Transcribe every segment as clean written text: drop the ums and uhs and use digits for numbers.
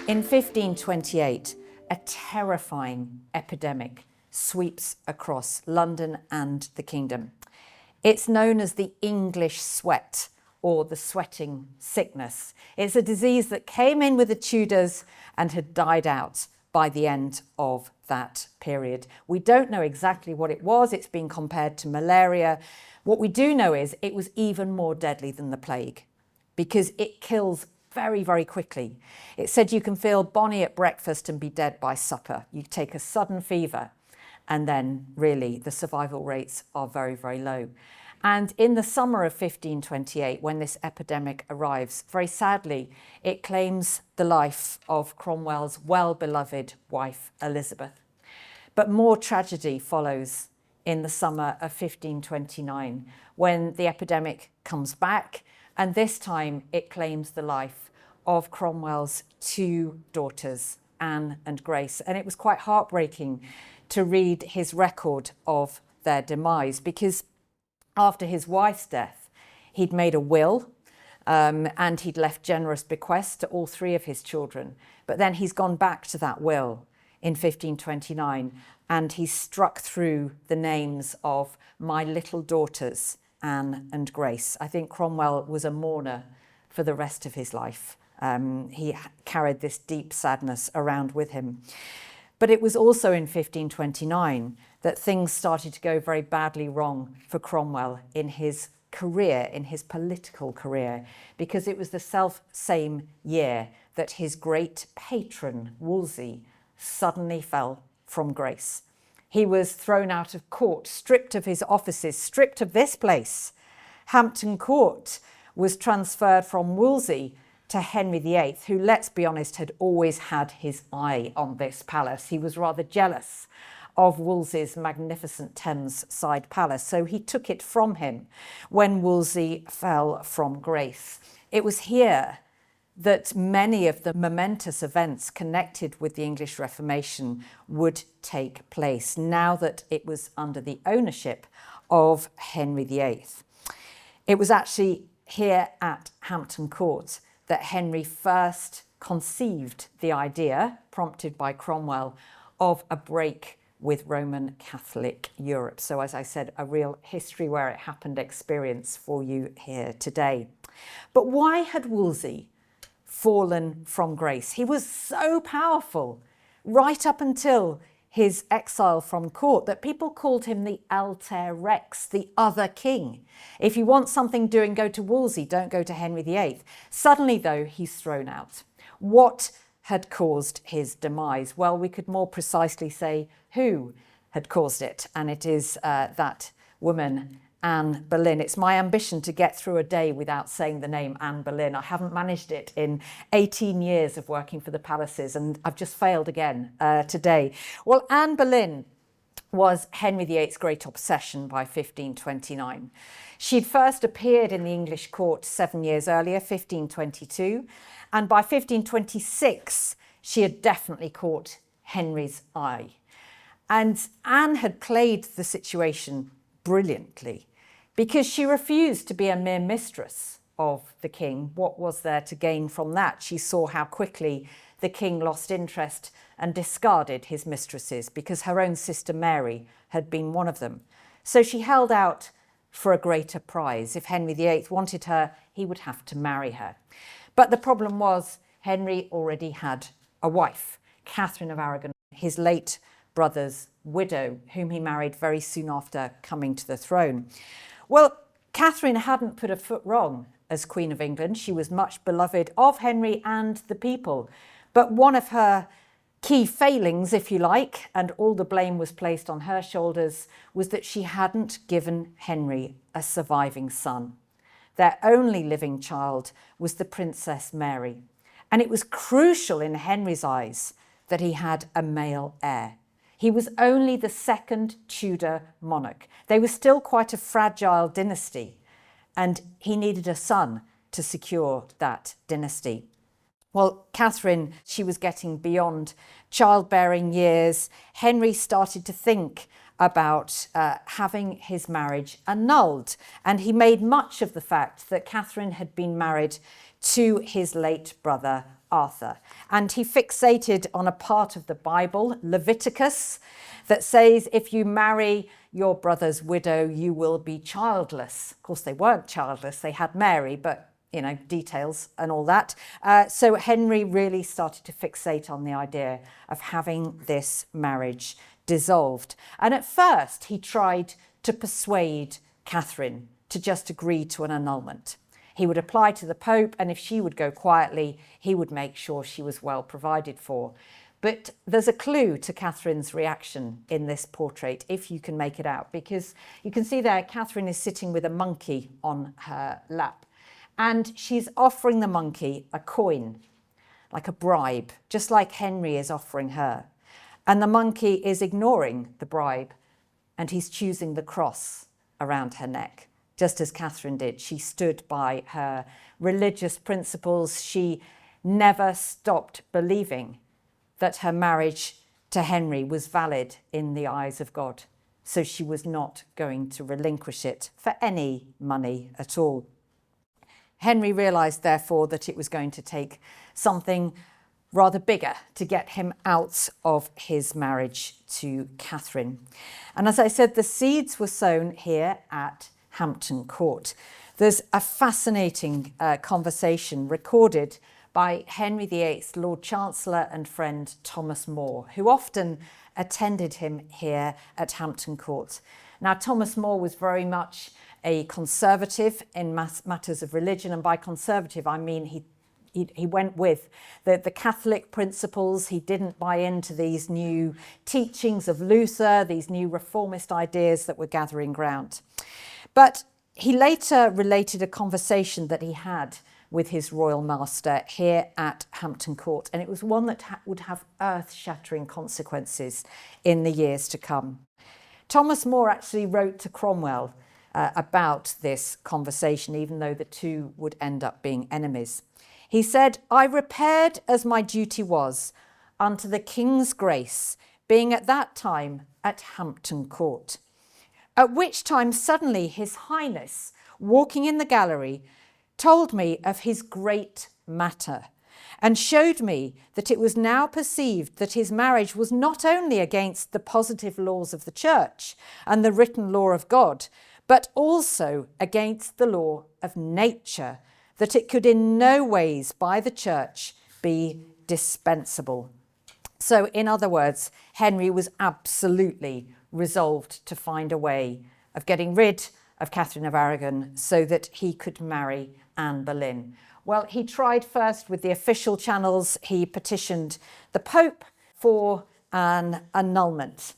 In 1528, a terrifying epidemic sweeps across London and the kingdom. It's known as the English sweat, or the sweating sickness. It's a disease that came in with the Tudors and had died out by the end of that period. We don't know exactly what it was. It's been compared to malaria. What we do know is it was even more deadly than the plague because it kills very, very quickly. It said you can feel bonny at breakfast and be dead by supper. You take a sudden fever and then really the survival rates are very, very low. And in the summer of 1528, when this epidemic arrives, very sadly, it claims the life of Cromwell's well-beloved wife, Elizabeth. But more tragedy follows in the summer of 1529, when the epidemic comes back, and this time it claims the life of Cromwell's two daughters, Anne and Grace. And it was quite heartbreaking to read his record of their demise, because after his wife's death, he'd made a will and he'd left generous bequests to all three of his children. But then he's gone back to that will in 1529 and he's struck through the names of my little daughters, Anne and Grace. I think Cromwell was a mourner for the rest of his life. He carried this deep sadness around with him. But it was also in 1529 that things started to go very badly wrong for Cromwell in his career, in his political career, because it was the self-same year that his great patron, Wolsey, suddenly fell from grace. He was thrown out of court, stripped of his offices, stripped of this place. Hampton Court was transferred from Wolsey to Henry VIII, who, let's be honest, had always had his eye on this palace. He was rather jealous of Wolsey's magnificent Thames side palace, so he took it from him when Wolsey fell from grace. It was here that many of the momentous events connected with the English Reformation would take place, now that it was under the ownership of Henry VIII. It was actually here at Hampton Court that Henry first conceived the idea, prompted by Cromwell, of a break with Roman Catholic Europe. So, as I said, a real history where it happened experience for you here today. But why had Wolsey fallen from grace? He was so powerful right up until his exile from court that people called him the Alter Rex, the other king. If you want something doing, go to Wolsey, don't go to Henry VIII. Suddenly, though, he's thrown out. What had caused his demise? Well, we could more precisely say who had caused it, and it is that woman, Anne Boleyn. It's my ambition to get through a day without saying the name Anne Boleyn. I haven't managed it in 18 years of working for the palaces, and I've just failed again today. Well, Anne Boleyn was Henry VIII's great obsession by 1529. She'd first appeared in the English court 7 years earlier, 1522, and by 1526, she had definitely caught Henry's eye. And Anne had played the situation brilliantly, because she refused to be a mere mistress of the king. What was there to gain from that? She saw how quickly the king lost interest and discarded his mistresses, because her own sister Mary had been one of them. So she held out for a greater prize. If Henry VIII wanted her, he would have to marry her. But the problem was Henry already had a wife, Catherine of Aragon, his late brother's widow, whom he married very soon after coming to the throne. Well, Catherine hadn't put a foot wrong as Queen of England. She was much beloved of Henry and the people. But one of her key failings, if you like, and all the blame was placed on her shoulders, was that she hadn't given Henry a surviving son. Their only living child was the Princess Mary. And it was crucial in Henry's eyes that he had a male heir. He was only the second Tudor monarch. They were still quite a fragile dynasty, and he needed a son to secure that dynasty. Well, Catherine, she was getting beyond childbearing years. Henry started to think about having his marriage annulled, and he made much of the fact that Catherine had been married to his late brother Arthur. And he fixated on a part of the Bible, Leviticus, that says if you marry your brother's widow, you will be childless. Of course, they weren't childless. They had Mary, but, you know, details and all that. So Henry really started to fixate on the idea of having this marriage dissolved. And at first, he tried to persuade Catherine to just agree to an annulment. He would apply to the Pope, and if she would go quietly, he would make sure she was well provided for. But there's a clue to Catherine's reaction in this portrait, if you can make it out, because you can see there Catherine is sitting with a monkey on her lap, and she's offering the monkey a coin, like a bribe, just like Henry is offering her. And the monkey is ignoring the bribe, and he's choosing the cross around her neck, just as Catherine did. She stood by her religious principles. She never stopped believing that her marriage to Henry was valid in the eyes of God. So she was not going to relinquish it for any money at all. Henry realised, therefore, that it was going to take something rather bigger to get him out of his marriage to Catherine. And as I said, the seeds were sown here at Hampton Court. There's a fascinating conversation recorded by Henry VIII's Lord Chancellor and friend Thomas More, who often attended him here at Hampton Court. Now, Thomas More was very much a conservative in matters of religion, and by conservative I mean he went with the Catholic principles. He didn't buy into these new teachings of Luther, these new reformist ideas that were gathering ground. But he later related a conversation that he had with his royal master here at Hampton Court, and it was one that would have earth-shattering consequences in the years to come. Thomas More actually wrote to Cromwell about this conversation, even though the two would end up being enemies. He said, "I repaired as my duty was unto the King's grace, being at that time at Hampton Court. At which time suddenly His Highness, walking in the gallery, told me of his great matter, and showed me that it was now perceived that his marriage was not only against the positive laws of the Church and the written law of God, but also against the law of nature, that it could in no ways by the Church be dispensable." So in other words, Henry was absolutely resolved to find a way of getting rid of Catherine of Aragon so that he could marry Anne Boleyn. Well, he tried first with the official channels. He petitioned the Pope for an annulment.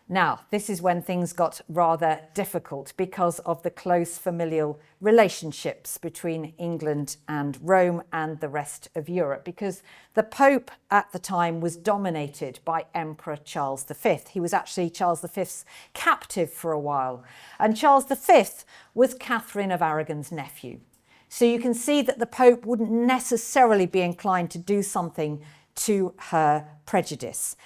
Now, this is when things got rather difficult because of the close familial relationships between England and Rome and the rest of Europe, because the Pope at the time was dominated by Emperor Charles V. He was actually Charles V's captive for a while, and Charles V was Catherine of Aragon's nephew. So you can see that the Pope wouldn't necessarily be inclined to do something to her prejudice.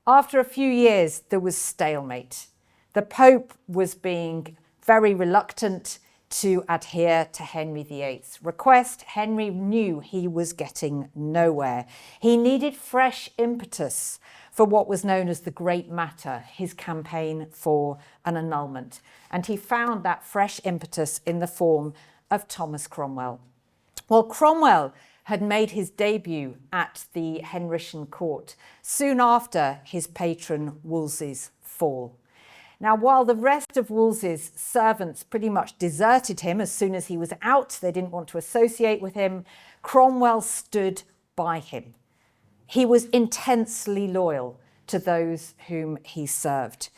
After a few years, there was stalemate. The Pope was being very reluctant to adhere to Henry VIII's request. Henry knew he was getting nowhere. He needed fresh impetus for what was known as the Great Matter, his campaign for an annulment. And he found that fresh impetus in the form of Thomas Cromwell. Well, Cromwell had made his debut at the Henrician court soon after his patron Wolsey's fall. Now, while the rest of Wolsey's servants pretty much deserted him as soon as he was out, they didn't want to associate with him, Cromwell stood by him. He was intensely loyal to those whom he served.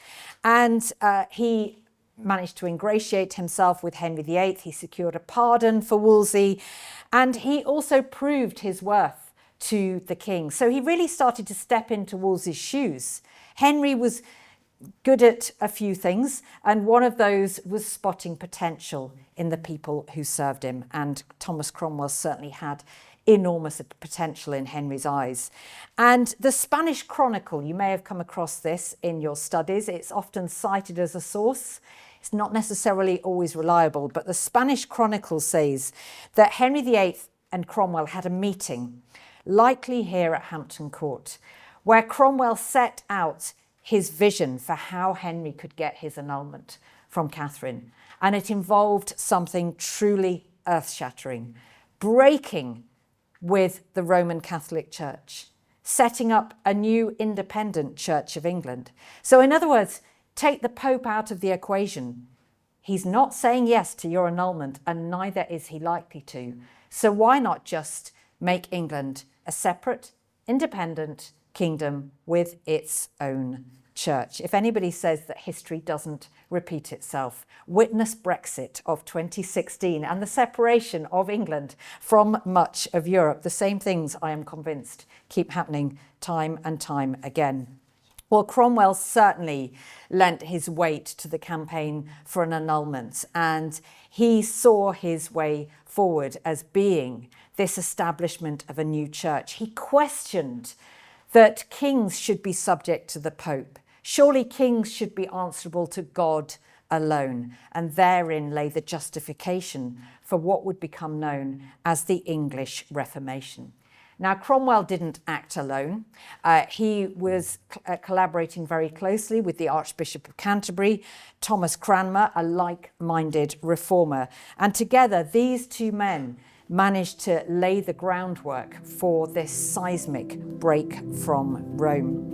And he managed to ingratiate himself with Henry VIII. He secured a pardon for Wolsey, and he also proved his worth to the king. So he really started to step into Wolsey's shoes. Henry was good at a few things, and one of those was spotting potential in the people who served him, and Thomas Cromwell certainly had enormous potential in Henry's eyes. And the Spanish Chronicle, you may have come across this in your studies. It's often cited as a source. It's not necessarily always reliable, but the Spanish Chronicle says that Henry VIII and Cromwell had a meeting likely here at Hampton Court, where Cromwell set out his vision for how Henry could get his annulment from Catherine. And it involved something truly earth-shattering, breaking with the Roman Catholic Church, setting up a new independent Church of England. So in other words, take the Pope out of the equation. He's not saying yes to your annulment, and neither is he likely to. So why not just make England a separate, independent kingdom with its own church? If anybody says that history doesn't repeat itself, witness Brexit of 2016 and the separation of England from much of Europe. The same things, I am convinced, keep happening time and time again. Well, Cromwell certainly lent his weight to the campaign for an annulment, and he saw his way forward as being this establishment of a new church. He questioned that kings should be subject to the Pope. Surely kings should be answerable to God alone, and therein lay the justification for what would become known as the English Reformation. Now, Cromwell didn't act alone. He was collaborating very closely with the Archbishop of Canterbury, Thomas Cromwell, a like-minded reformer. And together, these two men managed to lay the groundwork for this seismic break from Rome.